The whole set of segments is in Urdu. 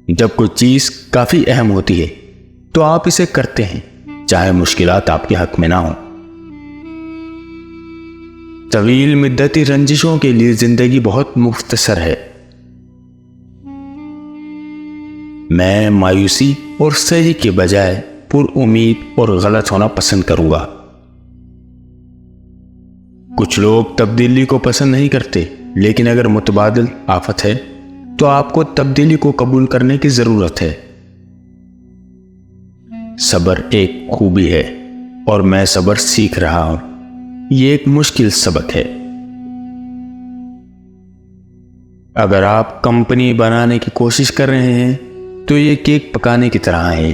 جب کوئی چیز کافی اہم ہوتی ہے تو آپ اسے کرتے ہیں، چاہے مشکلات آپ کے حق میں نہ ہوں۔ طویل مدتی رنجشوں کے لیے زندگی بہت مختصر ہے۔ میں مایوسی اور صحیح کے بجائے پر امید اور غلط ہونا پسند کروں گا۔ کچھ لوگ تبدیلی کو پسند نہیں کرتے، لیکن اگر متبادل آفت ہے تو آپ کو تبدیلی کو قبول کرنے کی ضرورت ہے۔ صبر ایک خوبی ہے اور میں صبر سیکھ رہا ہوں۔ یہ ایک مشکل سبق ہے۔ اگر آپ کمپنی بنانے کی کوشش کر رہے ہیں تو یہ کیک پکانے کی طرح ہے۔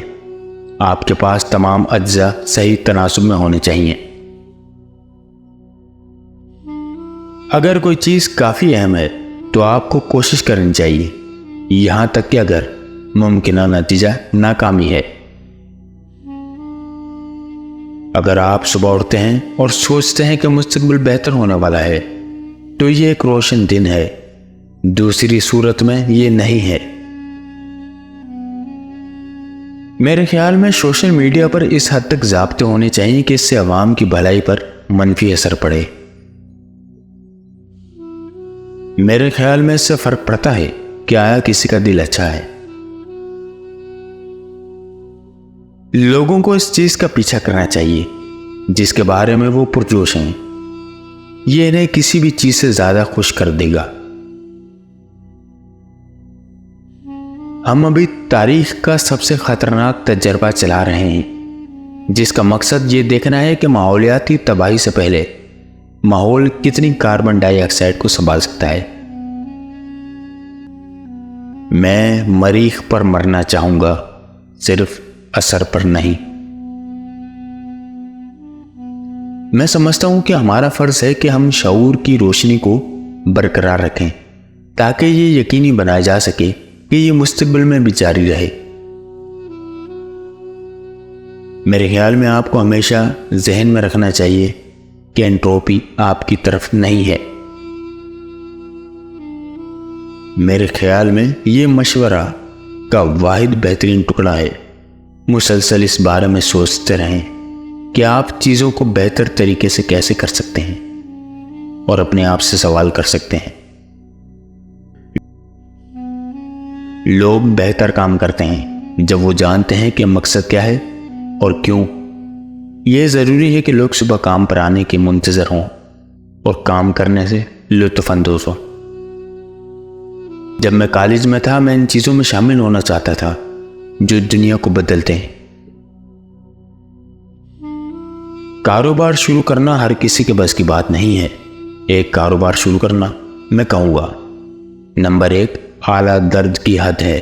آپ کے پاس تمام اجزاء صحیح تناسب میں ہونے چاہیے۔ اگر کوئی چیز کافی اہم ہے تو آپ کو کوشش کرنی چاہیے، یہاں تک کہ اگر ممکنہ نتیجہ ناکامی ہے۔ اگر آپ صبح اٹھتے ہیں اور سوچتے ہیں کہ مستقبل بہتر ہونے والا ہے تو یہ ایک روشن دن ہے، دوسری صورت میں یہ نہیں ہے۔ میرے خیال میں سوشل میڈیا پر اس حد تک ضابطے ہونے چاہیے کہ اس سے عوام کی بھلائی پر منفی اثر پڑے۔ میرے خیال میں اس سے فرق پڑتا ہے کہ آیا کسی کا دل اچھا ہے۔ لوگوں کو اس چیز کا پیچھا کرنا چاہیے جس کے بارے میں وہ پرجوش ہیں۔ یہ انہیں کسی بھی چیز سے زیادہ خوش کر دے گا۔ ہم ابھی تاریخ کا سب سے خطرناک تجربہ چلا رہے ہیں، جس کا مقصد یہ دیکھنا ہے کہ ماحولیاتی تباہی سے پہلے ماحول کتنی کاربن ڈائی آکسائڈ کو سنبھال سکتا ہے۔ میں مریخ پر مرنا چاہوں گا، صرف اثر پر نہیں۔ میں سمجھتا ہوں کہ ہمارا فرض ہے کہ ہم شعور کی روشنی کو برقرار رکھیں تاکہ یہ یقینی بنایا جا سکے کہ یہ مستقبل میں بھی جاری رہے۔ میرے خیال میں آپ کو ہمیشہ ذہن میں رکھنا چاہیے کہ انٹروپی آپ کی طرف نہیں ہے۔ میرے خیال میں یہ مشورہ کا واحد بہترین ٹکڑا ہے۔ مسلسل اس بارے میں سوچتے رہیں کہ آپ چیزوں کو بہتر طریقے سے کیسے کر سکتے ہیں اور اپنے آپ سے سوال کر سکتے ہیں۔ لوگ بہتر کام کرتے ہیں جب وہ جانتے ہیں کہ مقصد کیا ہے اور کیوں۔ یہ ضروری ہے کہ لوگ صبح کام پر آنے کے منتظر ہوں اور کام کرنے سے لطف اندوز ہوں۔ جب میں کالج میں تھا میں ان چیزوں میں شامل ہونا چاہتا تھا جو دنیا کو بدلتے ہیں۔ کاروبار شروع کرنا ہر کسی کے بس کی بات نہیں ہے۔ ایک کاروبار شروع کرنا، میں کہوں گا، نمبر 1 اعلیٰ درد کی حد ہے۔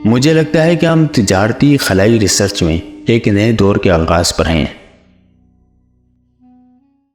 مجھے لگتا ہے کہ ہم تجارتی خلائی ریسرچ میں ایک نئے دور کے آغاز پر ہیں۔